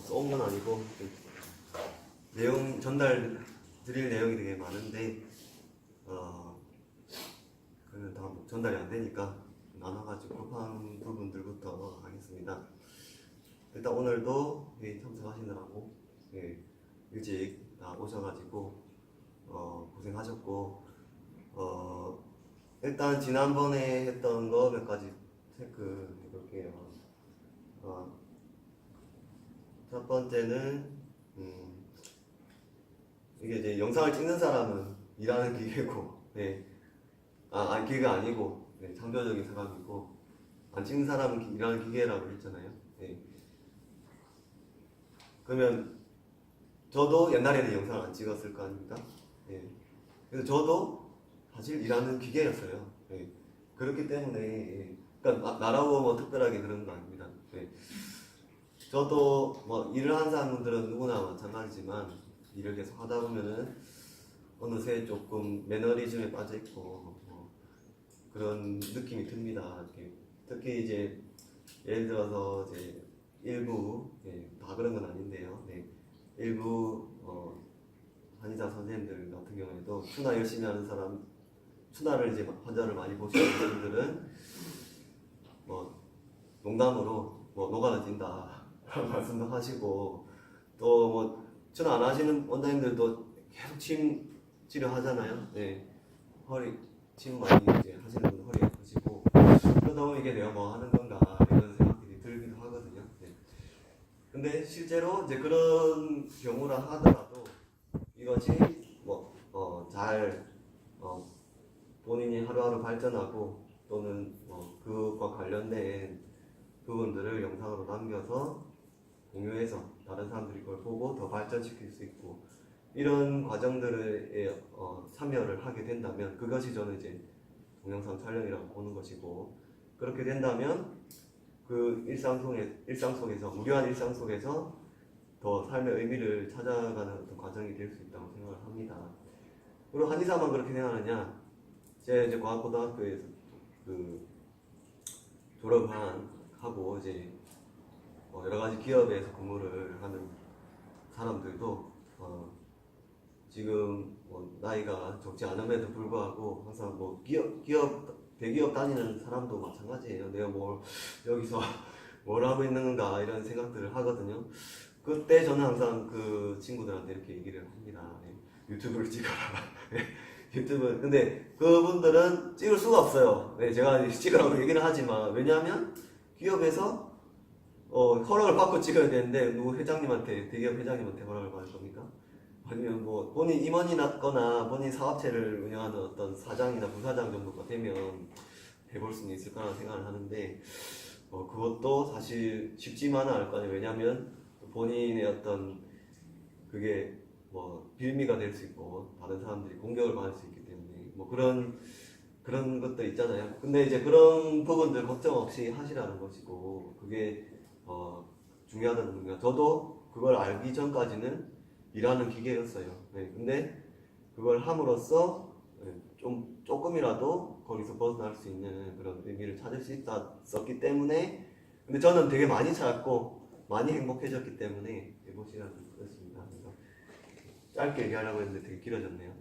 쏜 건 아니고 내용 드릴 내용이 되게 많은데 그는 다 전달이 안 되니까 나눠가지고 급한 부분들부터 하겠습니다. 일단 오늘도 회의 참석하시느라고 일찍 오셔가지고 고생하셨고 일단 지난번에 했던 거 몇 가지 체크해 볼게요. 첫 번째는 이게 이제 영상을 찍는 사람은 일하는 기계고, 기계가 아니고 창조적인 사람이고, 안 찍는 사람은 일하는 기계라고 했잖아요. 그러면 저도 옛날에는 영상을 안 찍었을 거 아닙니까? 그래서 저도 사실 일하는 기계였어요. 그렇기 때문에 그러니까 나라고 뭐 특별하게 그런 거 아닙니다. 저도 뭐 일을 하는 사람들은 누구나 마찬가지지만 일을 계속 하다 보면은 어느새 조금 매너리즘에 빠져 있고 그런 느낌이 듭니다. 특히 이제 예를 들어서 이제 일부 다 그런 건 아닌데요. 일부 한의사 선생님들 같은 경우에도 추나 열심히 하는 사람, 추나를 이제 환자를 많이 보시는 분들은 뭐 농담으로 뭐 노가다진다 말씀도 하시고, 또 뭐 추나 안 하시는 원장님들도 계속 침 치료 하잖아요. 허리 침 많이 이제 하시는 분 허리 아프시고, 그러다 보면 이게 내가 뭐 하는 건가 이런 생각들이 들기도 하거든요. 근데 실제로 이제 그런 경우라 하더라도 이것이 잘 본인이 하루하루 발전하고 또는 그것과 관련된 부분들을 영상으로 남겨서 공유해서 다른 사람들이 그걸 보고 더 발전시킬 수 있고, 이런 과정들에 참여를 하게 된다면 그것이 저는 이제 동영상 촬영이라고 보는 것이고, 그렇게 된다면 그 일상 속에서 무료한 일상 속에서 더 삶의 의미를 찾아가는 어떤 과정이 될 수 있다고 생각을 합니다. 그리고 한의사만 그렇게 생각하느냐? 제가 이제 과학고등학교에서 졸업하고 이제 여러 가지 기업에서 근무를 하는 사람들도 지금 나이가 적지 않음에도 불구하고 항상 대기업 다니는 사람도 마찬가지예요. 내가 여기서 뭘 하고 있는가 이런 생각들을 하거든요. 그때 저는 항상 그 친구들한테 이렇게 얘기를 합니다. 유튜브를 찍어라. 유튜브. 근데 그분들은 찍을 수가 없어요. 제가 찍으라고 얘기를 하지만, 왜냐하면 기업에서 허락을 받고 찍어야 되는데 누구 대기업 회장님한테 허락을 받을 겁니까? 아니면 뭐 본인 임원이 났거나 본인 사업체를 운영하는 어떤 사장이나 부사장 정도가 되면 해볼 수는 있을 거라는 생각을 하는데, 그것도 사실 쉽지만은 않을 거 아니에요. 왜냐하면 본인의 어떤 그게 빌미가 될 수 있고 다른 사람들이 공격을 받을 수 있기 때문에 그런 것도 있잖아요. 근데 이제 그런 부분들 걱정 없이 하시라는 것이고, 그게 중요하다는 겁니다. 저도 그걸 알기 전까지는 일하는 기계였어요. 근데 그걸 함으로써 조금이라도 거기서 벗어날 수 있는 그런 의미를 찾을 수 있었기 때문에, 근데 저는 되게 많이 찾았고 많이 행복해졌기 때문에 해보시라는 거였습니다. 그래서 짧게 얘기하려고 했는데 되게 길어졌네요.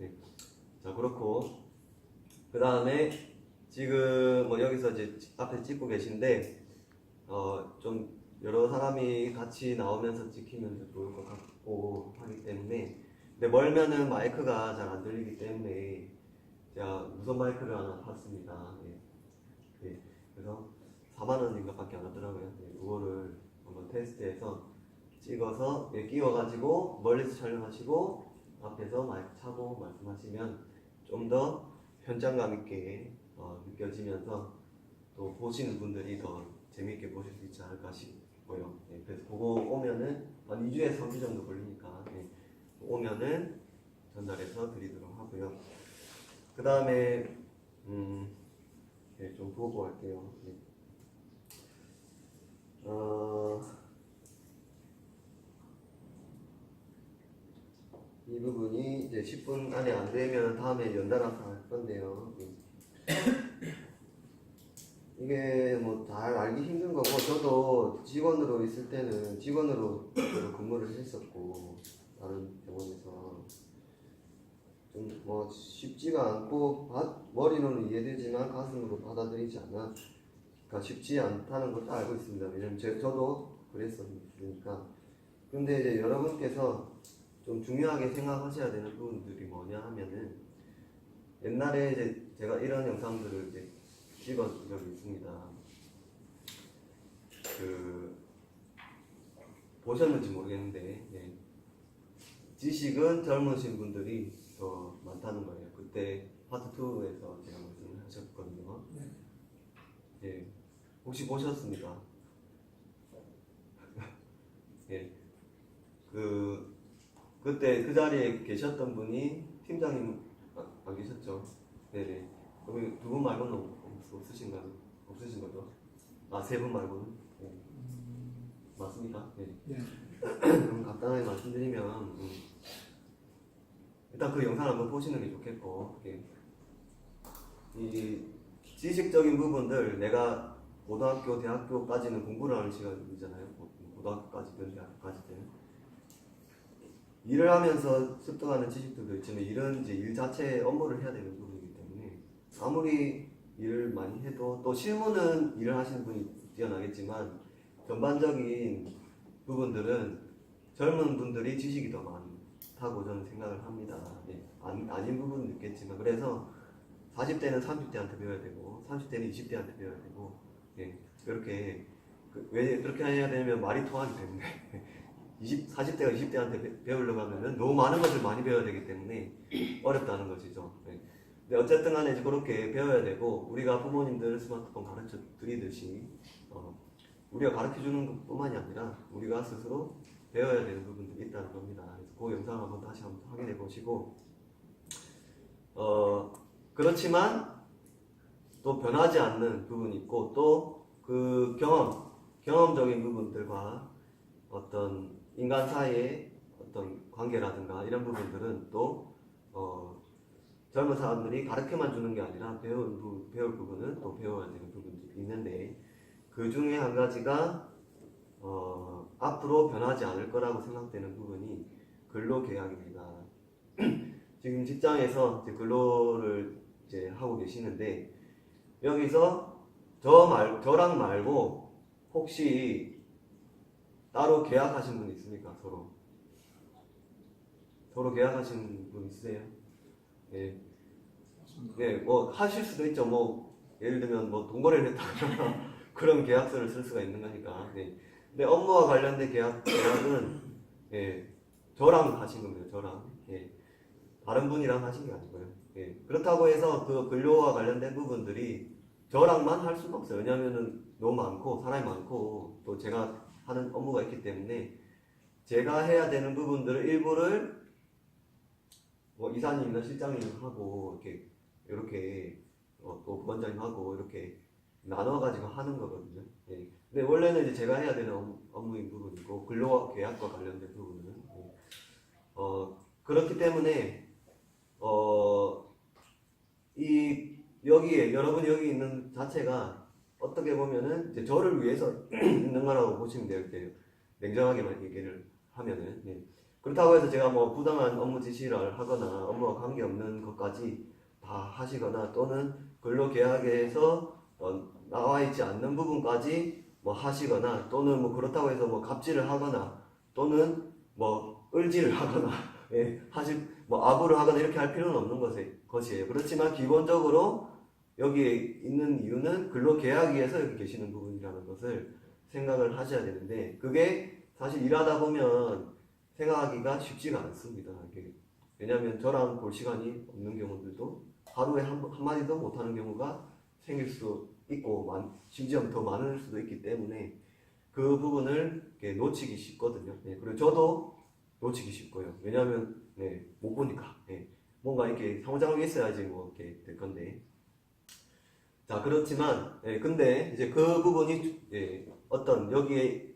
자, 그렇고 그 다음에 지금 여기서 이제 앞에 찍고 계신데 좀 여러 사람이 같이 나오면서 찍히면 좋을 것 같고 하기 때문에, 근데 멀면은 마이크가 잘 안 들리기 때문에 제가 무선 마이크를 하나 샀습니다. 그래서 4만원인가 밖에 안 하더라고요. 그거를 한번 테스트해서 찍어서 끼워가지고 멀리서 촬영하시고 앞에서 마이크 차고 말씀하시면 좀 더 현장감 있게 느껴지면서 또 보시는 분들이 더 재미있게 보실 수 있지 않을까 싶고요. 그래서 그거 오면은 한 2주에서 3주 정도 걸리니까 오면은 전달해서 드리도록 하고요. 그 다음에 좀 보고 할게요. 이 부분이 이제 10분 안에 안 되면 다음에 연달아서 할 건데요. 이게 이게 뭐 잘 알기 힘든 거고, 저도 직원으로 있을 때는 직원으로 근무를 했었고, 다른 병원에서 좀 뭐 쉽지가 않고 머리로는 이해되지만 가슴으로 받아들이지 않아. 그러니까 쉽지 않다는 것도 알고 있습니다. 왜냐면 저도 그랬었으니까. 그런데 이제 여러분께서 좀 중요하게 생각하셔야 되는 부분들이 뭐냐 하면은, 옛날에 이제 제가 이런 영상들을 이제 찍은 적이 있습니다. 보셨는지 모르겠는데, 예. 지식은 젊으신 분들이 더 많다는 거예요. 그때 파트 2에서 제가 말씀을 하셨거든요. 예. 혹시 보셨습니까? 예. 그때 그 자리에 계셨던 분이 팀장님 안 계셨죠? 네네. 여기 두 분 말고는 없으신 거죠? 아, 세 분 말고는? 네. 맞습니까? 네. 네. 그럼 간단하게 말씀드리면, 일단 그 영상 한번 보시는 게 좋겠고, 예. 이 지식적인 부분들, 내가 고등학교, 대학교까지는 공부를 하는 시간이잖아요. 고등학교까지든 대학교까지든. 일을 하면서 습득하는 지식들도 있지만, 일은 이제 일 자체의 업무를 해야 되는 부분이기 때문에, 아무리 일을 많이 해도, 또 실무는 일을 하시는 분이 뛰어나겠지만, 전반적인 부분들은 젊은 분들이 지식이 더 많다고 저는 생각을 합니다. 예. 아닌 부분은 있겠지만, 그래서 40대는 30대한테 배워야 되고, 30대는 20대한테 배워야 되고, 예. 그렇게, 왜 그렇게 해야 되냐면 말이 통하기 때문에. 40대가 20대한테 배우려고 하면은 너무 많은 것을 많이 배워야 되기 때문에 어렵다는 것이죠. 네. 근데 어쨌든 간에 이제 그렇게 배워야 되고, 우리가 부모님들 스마트폰 가르쳐 드리듯이, 우리가 가르쳐 주는 것 뿐만이 아니라 우리가 스스로 배워야 되는 부분들이 있다는 겁니다. 그래서 그 영상 한번 다시 한번 확인해 보시고, 그렇지만 또 변하지 않는 부분이 있고, 또 그 경험적인 부분들과 어떤 인간 사이의 어떤 관계라든가 이런 부분들은 또 젊은 사람들이 가르쳐만 주는 게 아니라 배울 부분은 또 배워야 되는 부분들이 있는데, 그 중에 한 가지가 앞으로 변하지 않을 거라고 생각되는 부분이 근로계약입니다. 지금 직장에서 이제 근로를 이제 하고 계시는데, 여기서 저랑 말고 혹시 따로 계약하신 분 있습니까? 서로 계약하신 분 있으세요? 네. 네, 뭐 하실 수도 있죠. 뭐 예를 들면 뭐 동거래를 했다거나 그런 계약서를 쓸 수가 있는 거니까. 네. 근데 업무와 관련된 계약은 예, 저랑 하신 겁니다. 저랑. 예. 다른 분이랑 하신 게 아니고요. 예. 그렇다고 해서 그 근로와 관련된 부분들이 저랑만 할 수는 없어요. 왜냐하면은 너무 많고 사람이 많고 또 제가 하는 업무가 있기 때문에 제가 해야 되는 부분들을 일부를 뭐 이사님이나 실장님하고 이렇게 또 부원장님하고 이렇게 나눠가지고 하는 거거든요. 예. 근데 원래는 이제 제가 해야 되는 업무인 부분이고 근로 계약과 관련된 부분은 그렇기 때문에 여러분이 여기 있는 자체가 어떻게 보면은 이제 저를 위해서 있는 거라고 보시면 돼요. 이렇게 냉정하게만 얘기를 하면은. 예. 그렇다고 해서 제가 뭐 부당한 업무 지시를 하거나 업무와 관계없는 것까지 다 하시거나, 또는 근로계약에서 나와 있지 않는 부분까지 뭐 하시거나, 또는 뭐 그렇다고 해서 뭐 갑질을 하거나, 또는 뭐 을지를 하거나, 예, 뭐 아부를 하거나 이렇게 할 필요는 없는 것이에요. 그렇지만 기본적으로 여기에 있는 이유는 근로계약위에서 여기 계시는 부분이라는 것을 생각을 하셔야 되는데, 그게 사실 일하다 보면 생각하기가 쉽지가 않습니다. 왜냐하면 저랑 볼 시간이 없는 경우들도 하루에 한마디도 못하는 경우가 생길 수 있고, 심지어 더 많을 수도 있기 때문에 그 부분을 놓치기 쉽거든요. 네, 그리고 저도 놓치기 쉽고요. 왜냐하면 못 보니까. 뭔가 이렇게 상호작용이 있어야지 뭐 이렇게 될 건데. 자, 그렇지만 근데 이제 그 부분이 어떤 여기에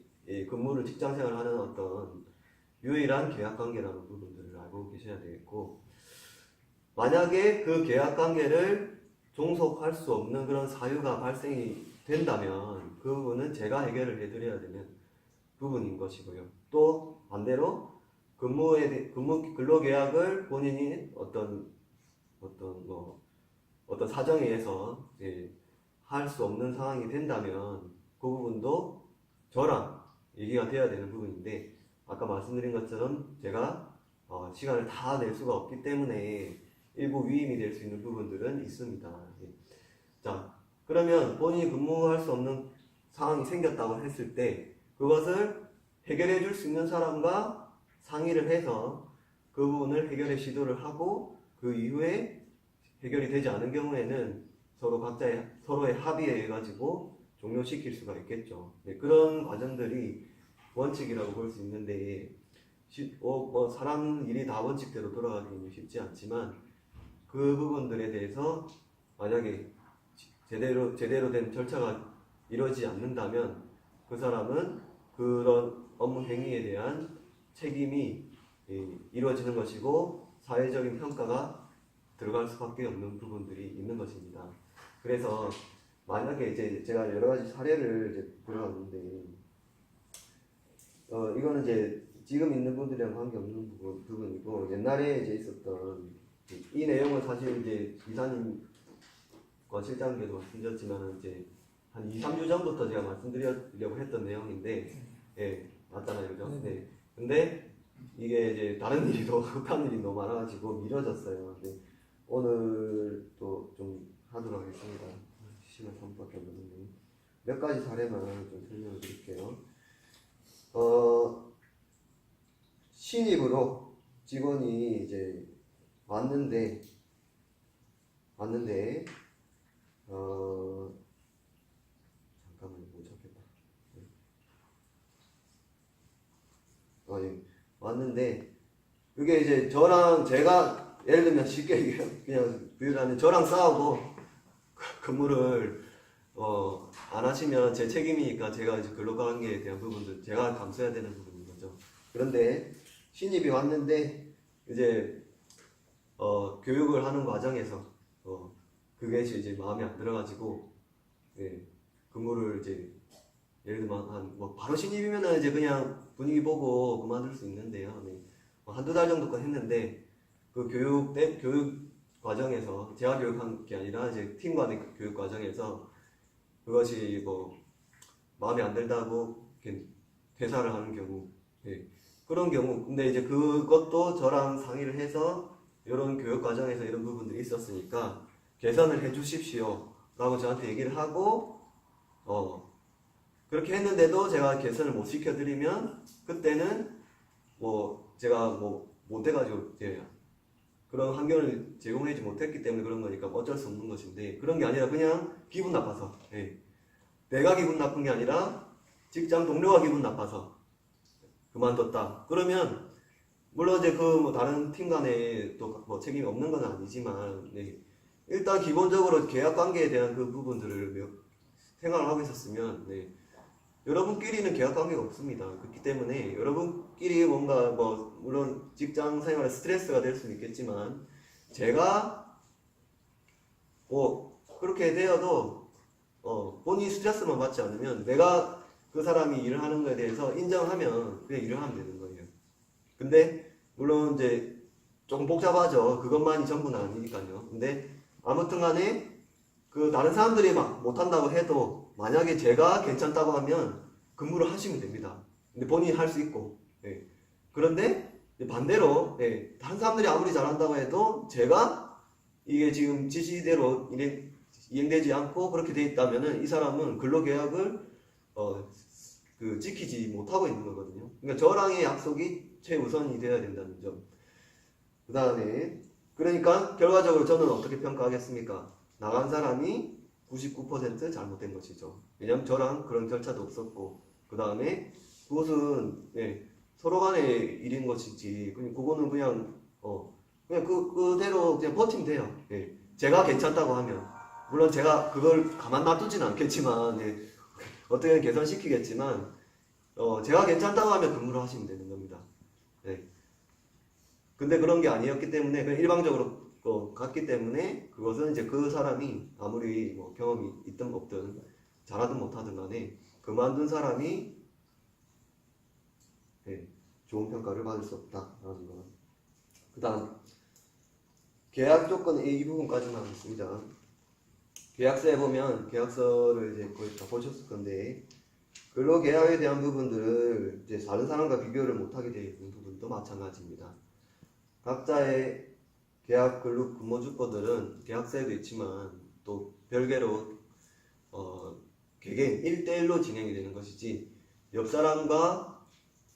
근무를 직장생활을 하는 어떤 유일한 계약관계라는 부분들을 알고 계셔야 되겠고, 만약에 그 계약관계를 종속할 수 없는 그런 사유가 발생이 된다면 그 부분은 제가 해결을 해드려야 되는 부분인 것이고요. 또 반대로 근무 근로계약을 본인이 어떤 사정에 의해서 할 수 없는 상황이 된다면 그 부분도 저랑 얘기가 돼야 되는 부분인데, 아까 말씀드린 것처럼 제가 시간을 다 낼 수가 없기 때문에 일부 위임이 될 수 있는 부분들은 있습니다. 자, 그러면 본인이 근무할 수 없는 상황이 생겼다고 했을 때 그것을 해결해 줄 수 있는 사람과 상의를 해서 그 부분을 해결의 시도를 하고, 그 이후에 해결이 되지 않은 경우에는 서로의 합의에 의해 가지고 종료시킬 수가 있겠죠. 네, 그런 과정들이 원칙이라고 볼 수 있는데, 사람 일이 다 원칙대로 돌아가기는 쉽지 않지만 그 부분들에 대해서 만약에 제대로 된 절차가 이루어지지 않는다면 그 사람은 그런 업무 행위에 대한 책임이 이루어지는 것이고, 사회적인 평가가 들어갈 수밖에 없는 부분들이 있는 것입니다. 그래서 만약에 이제 제가 여러 가지 사례를 이제 들어봤는데, 이거는 이제 지금 있는 분들이랑 관계없는 부분이고, 옛날에 이제 있었던 이 내용은 사실 이제 이사님과 실장님께도 말씀드렸지만 이제 한 2-3주 전부터 제가 말씀드리려고 했던 내용인데, 예, 맞잖아요, 그죠? 네. 근데 이게 이제 다른 일이 더 급한 일이 너무 많아가지고 미뤄졌어요. 네. 오늘 또 좀 하도록 하겠습니다. 시간 3분밖에 없는데 몇 가지 사례만 좀 설명을 드릴게요. 신입으로 직원이 이제 왔는데 잠깐만요, 못 찾겠다. 예. 왔는데 그게 이제 제가 예를 들면 쉽게 그냥 비유하면 저랑 싸우고 근무를 안 하시면 제 책임이니까 제가 이제 근로관계에 대한 부분들 제가 감수해야 되는 부분인 거죠. 그런데 신입이 왔는데 이제 교육을 하는 과정에서 그게 이제 마음에 안 들어가지고 근무를 이제 예를 들면 바로 신입이면은 이제 그냥 분위기 보고 그만둘 수 있는데요. 네. 한두 달 정도까지 했는데 그 교육 과정에서 제가 교육한 게 아니라 이제 팀 간의 교육 과정에서 그것이 마음에 안 들다고 이렇게 퇴사를 하는 경우, 그런 경우. 근데 이제 그것도 저랑 상의를 해서 이런 교육 과정에서 이런 부분들이 있었으니까 개선을 해주십시오 라고 저한테 얘기를 하고 그렇게 했는데도 제가 개선을 못 시켜드리면 그때는 제가 못해가지고 그런 환경을 제공하지 못했기 때문에 그런 거니까 어쩔 수 없는 것인데, 그런 게 아니라 그냥 기분 나빠서, 내가 기분 나쁜 게 아니라 직장 동료가 기분 나빠서 그만뒀다. 그러면 물론 이제 다른 팀 간에 또 책임이 없는 건 아니지만, 일단 기본적으로 계약 관계에 대한 그 부분들을 생각을 하고 있었으면, 여러분끼리는 계약 관계가 없습니다. 그렇기 때문에 여러분끼리 뭔가 물론 직장 생활에 스트레스가 될 수는 있겠지만, 제가 그렇게 되어도 본인이 스트레스만 받지 않으면 내가 그 사람이 일을 하는 거에 대해서 인정하면 그냥 일을 하면 되는 거예요. 근데 물론 이제 조금 복잡하죠. 그것만이 전부는 아니니까요. 근데 아무튼 간에 다른 사람들이 못한다고 해도 만약에 제가 괜찮다고 하면 근무를 하시면 됩니다. 근데 본인이 할 수 있고. 그런데 반대로 다른 사람들이 아무리 잘한다고 해도 제가 이게 지금 지시대로 이행되지 않고 그렇게 돼 있다면은 이 사람은 근로계약을 지키지 못하고 있는 거거든요. 그러니까 저랑의 약속이 최우선이 되어야 된다는 점. 그 다음에 그러니까 결과적으로 저는 어떻게 평가하겠습니까? 나간 사람이 99% 잘못된 것이죠. 왜냐면 저랑 그런 절차도 없었고, 그 다음에 그것은 서로 간의 일인 것이지, 그거는 그냥 그대로 그냥 버티면 돼요. 제가 괜찮다고 하면. 물론 제가 그걸 가만 놔두지는 않겠지만, 어떻게든 개선시키겠지만, 제가 괜찮다고 하면 근무를 하시면 되는 겁니다. 근데 그런 게 아니었기 때문에 그냥 일방적으로 갔기 때문에 그것은 이제 그 사람이 아무리 경험이 있든 없든 잘하든 못하든 간에 그만둔 사람이 네, 좋은 평가를 받을 수 없다라는 거. 그 다음 계약 조건 이 부분까지만 하겠습니다. 계약서에 보면 계약서를 이제 거의 다 보셨을 건데 근로계약에 대한 부분들을 이제 다른 사람과 비교를 못하게 되어 있는 부분도 마찬가지입니다. 각자의 계약 근로주권들은 계약서에도 있지만 또 별개로 개개인 1대1로 진행이 되는 것이지 옆 사람과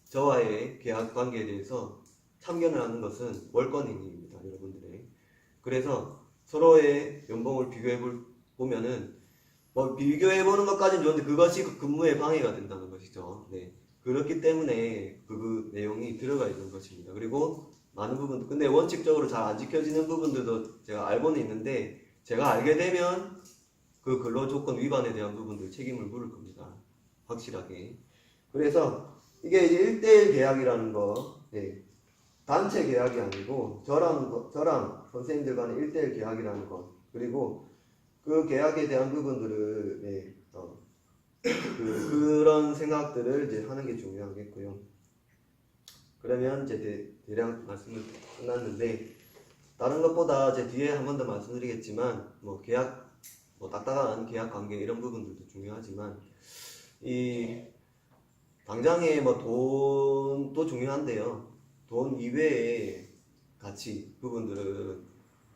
저와의 계약 관계에 대해서 참견을 하는 것은 월권행위입니다, 여러분들의. 그래서 서로의 연봉을 보면은 뭐 비교해보는 것까지는 좋은데 그것이 근무에 방해가 된다는 것이죠. 네. 그렇기 때문에 그 내용이 들어가 있는 것입니다. 그리고 많은 부분, 근데 원칙적으로 잘 안 지켜지는 부분들도 제가 알고는 있는데 제가 알게 되면 그 근로조건 위반에 대한 부분들 책임을 물을 겁니다. 확실하게. 그래서 이게 이제 1대1 계약이라는 거, 네. 단체 계약이 아니고 저랑 선생님들 간의 1대1 계약이라는 것, 그리고 그 계약에 대한 부분들을 네, 그런 생각들을 이제 하는 게 중요하겠고요. 그러면 이제 대략 말씀을 끝났는데 다른 것보다 제 뒤에 한 번 더 말씀드리겠지만 뭐 계약 뭐 딱딱한 계약 관계 이런 부분들도 중요하지만 이 당장에 뭐 돈도 중요한데요. 돈 이외의 가치 부분들은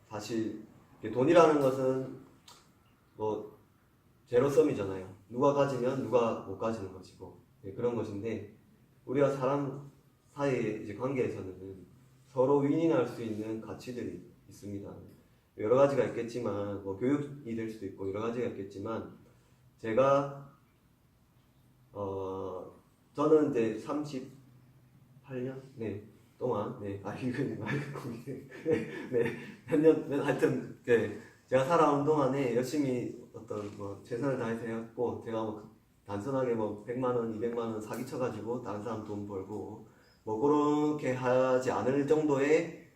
사실 돈이라는 것은 뭐 제로섬이잖아요. 누가 가지면 누가 못 가지는 것이고 네, 그런 것인데 우리가 사람 사이의 이제 관계에서는 서로 윈윈할 수 있는 가치들이 있습니다. 여러 가지가 있겠지만 뭐 교육이 될 수도 있고 여러 가지가 있겠지만 제가 저는 이제 38년 네 동안 하여튼 제가 살아온 동안에 열심히 어떤 뭐 최선을 다해서 해왔고 제가 뭐 단순하게 뭐 100만 원, 200만 원 사기 쳐가지고 다른 사람 돈 벌고 뭐 그렇게 하지 않을 정도의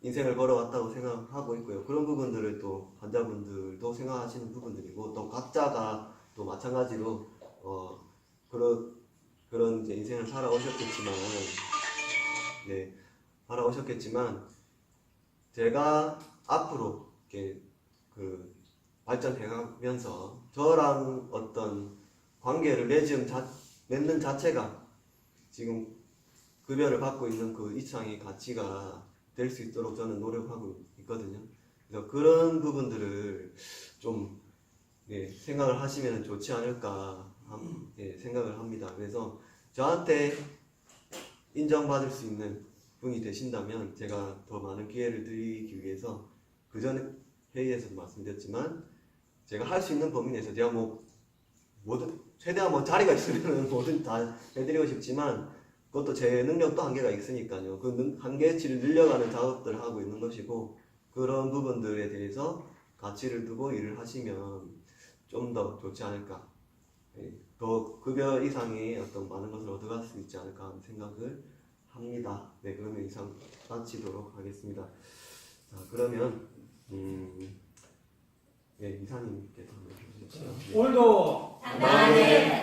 인생을 걸어왔다고 생각하고 있고요. 그런 부분들을 또 환자분들도 생각하시는 부분들이고 또 각자가 또 마찬가지로 그런 이제 인생을 살아오셨겠지만 제가 앞으로 이렇게 그 발전해가면서 저랑 어떤 관계를 맺는 자체가 지금 급여를 받고 있는 그 이상의 가치가 될 수 있도록 저는 노력하고 있거든요. 그래서 그런 부분들을 좀 생각을 하시면 좋지 않을까 생각을 합니다. 그래서 저한테 인정받을 수 있는 분이 되신다면 제가 더 많은 기회를 드리기 위해서 그 전 회의에서도 말씀드렸지만 제가 할 수 있는 범위 내에서 제가 최대한 자리가 있으면 뭐든 다 해드리고 싶지만 그것도 제 능력도 한계가 있으니까요. 그 한계치를 늘려가는 작업들을 하고 있는 것이고 그런 부분들에 대해서 가치를 두고 일을 하시면 좀 더 좋지 않을까. 더 급여 이상의 어떤 많은 것을 얻어갈 수 있지 않을까 하는 생각을 합니다. 네, 그러면 이상 마치도록 하겠습니다. 자, 그러면 이사님께서 한번 해주시죠. 오늘도 장관님